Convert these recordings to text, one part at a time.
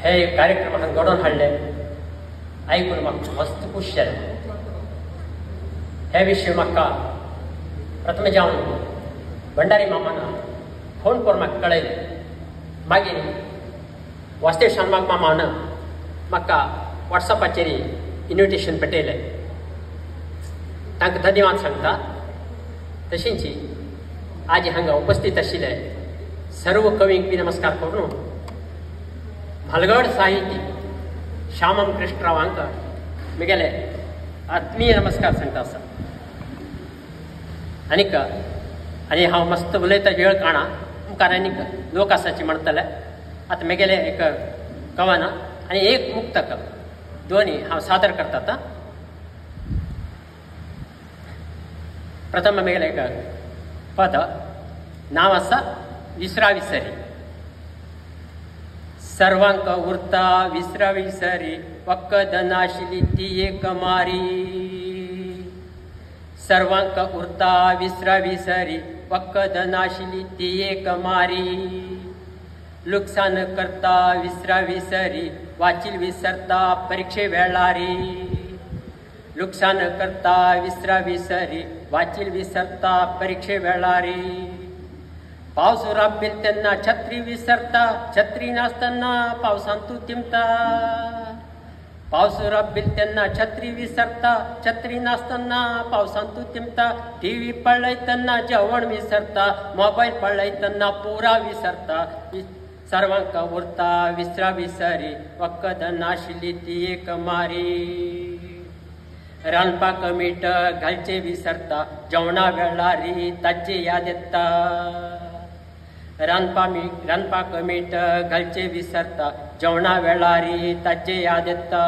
हे कार्यक्रम हांगा घडोवन हाडले आयकून म्हाका मस्त खूश जालें. हे विशीं म्हाका प्रथम जावन भंडारी मामान फोन करून म्हाका कळयलें. मागीर वासुदेव शानबाग मामान म्हाका वॉट्सॅपाचेर इन्विटेशन पेटयलें. तांकां धन्यवाद सांगता. तशेंच आज हांगा उपस्थित आशिल्ले सर्व कवींक बी नमस्कार करून म्हालगड साहिती श्यामम कृष्णरावांक म्हगेले आत्मीय नमस्कार सांगता आसा. आनी हांव मस्त उलयता वेळ काणा मुखार आनीक लोक आसाचे म्हणटले. आतां म्हगेले एक कवन आनी एक मुक्तक दोन्ही हांव सादर करतात. प्रथम म्हगेले एक पद नांव आसा विसरा विसरी. सर्वांक उरता विसरा विसरी वखद नाशिली ती एक मारी. सर्वांक उरता विसरा विसरी वखद नाशिली ती एक मारी. लुकसाण करता विसरा विसरी वाचील विसरता परीक्षे वेळारी. लुकसाण करता विसरा विसरी वाचील विसरता परीक्षे वेळारी. पावस राबील तेन्ना छत्री विसरता छत्री नासतना पावसान तूं तिमता. पावस राबील तेन्ना छत्री विसरता छत्री नासतना पावसान तूं तिमता. टीव्ही पळयतना जेवण विसरता मोबायल पळयतना पुरा विसरता. सर्वांक उरता विसरा विसरी वखद नाशिल्ली ती एक मारी. रांदपाक मीठ घालचे विसरता जेवणा वेळारी ताची याद येता. रांदपाक मीठ घालचे विसरता जेवणा वेळारी ताची याद येता.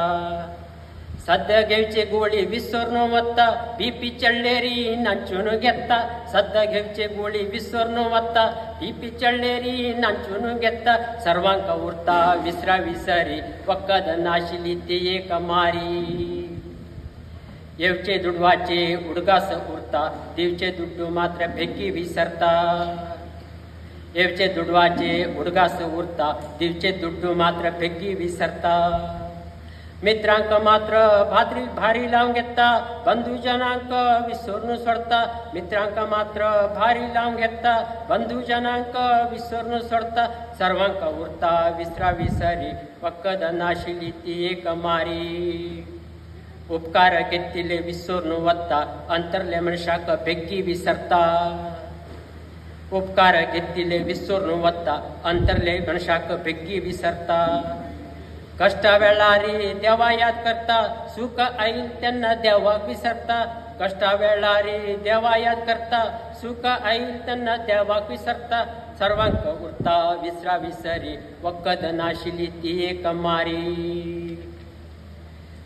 सद्य घेवचे गोळी विसरून वता बीपी चडलेरी नांचून घेता. सद्य घेवचे गोळी विसरून वता बीपी चडलेरी नांचून घेता. सर्वांक उरता विसरा विसरी वखद नाशिल्ली ती एक मारी. येवचे दुडवाचे उडगास उरता दिवचे दुड्डू मात्र बेगी विसरता. येवचे दुडवाचे उडगास उरता दिवचे दुड्डू मात्र बेगी विसरता. मित्रांक मात्र भारी लावून घेता बंधुजनांक विसरून सोडता. मित्रांक मात्र भारी लावून घेता बंधुजनांक विसरून सोडता. सर्वांक उरता विसरा विसरी वखद नाशिल्ली ती एक मारी. उपकार घेतिल्ले विसरून वता अंतरले मनशाक बेगी विसरता. उपकार घेतिल्ले विसरून वता अंतरले मनशाक बेगी विसरता. कष्टा वेळारी देवा याद करता सुख आईल तेन्ना देवाक विसरता. कष्टा वेळारी देवा याद करता सुख आईल तेन्ना देवाक विसरता. सर्वांक उरता विसरा विसरी वखद नाशिल्ली ती एक मारी.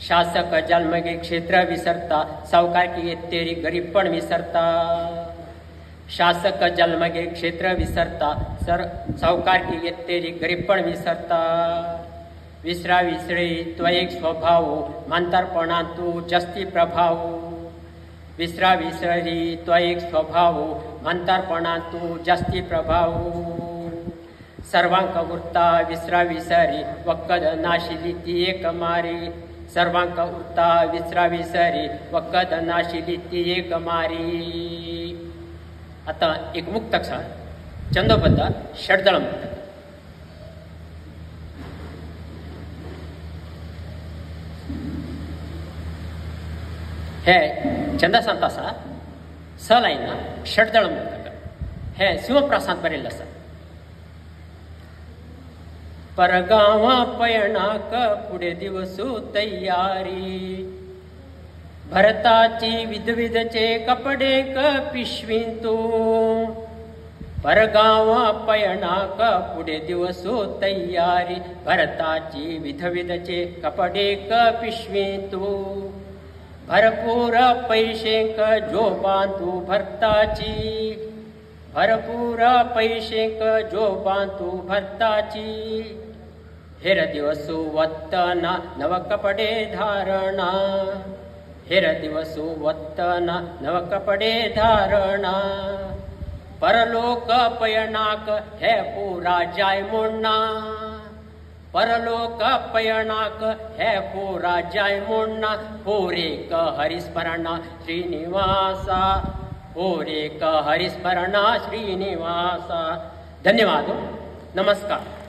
शासक जन्मगे क्षेत्र विसरता सावकारकी येतेरी गरीबपण विसरता. शासक जन्मगे क्षेत्र विसरता सावकारकी येतेरी गरीबपण विसरता. विसरा विसरी तो एक स्वभाव मांतारपणांत तूं जास्ती प्रभाव. विसरा विसरी तो एक स्वभाव मांतारपणांत तूं जास्ती प्रभाव. सर्वांक उरता विसरा विसरी वखद नाशिल्ली ती एक मारी. सर्वांक उरता विसरा विसरी वखद नाशिल्ली ती एक मारी. आता एक मुक्तक आसा चंदोबद्द षडदळ मुक्तक. हे चंदासांत आसा स लायन षडदळ मुक्तक. हे शिवप्रसाद बरयल्लें आसा. परगांवा पयणाक फुडे दिवसू तयारी. भरताची विधविधचे कपडेक पिशवींतू. परगांवा पयणाक फुडे दिवसू तयारी. भरताची विधविधचे कपडेक पिशवींतू. भरपूर पैशेक जोबांतू भरताची. भरपूर पैशेक जोबांतू भरताची. हेर दिवसू वत्तना नव कपडे धारणा. हेर दिवसू वत्तना नव कपडे धारणा. परलोक पयणाक हे पुरा जाय मोडना. परलोक पयणाक हे पुरा जाय मोडना होरेक हरिस्मरणा श्रीनिवासा होरेक हरिस्मरणा श्रीनिवासा. धन्यवाद. नमस्कार.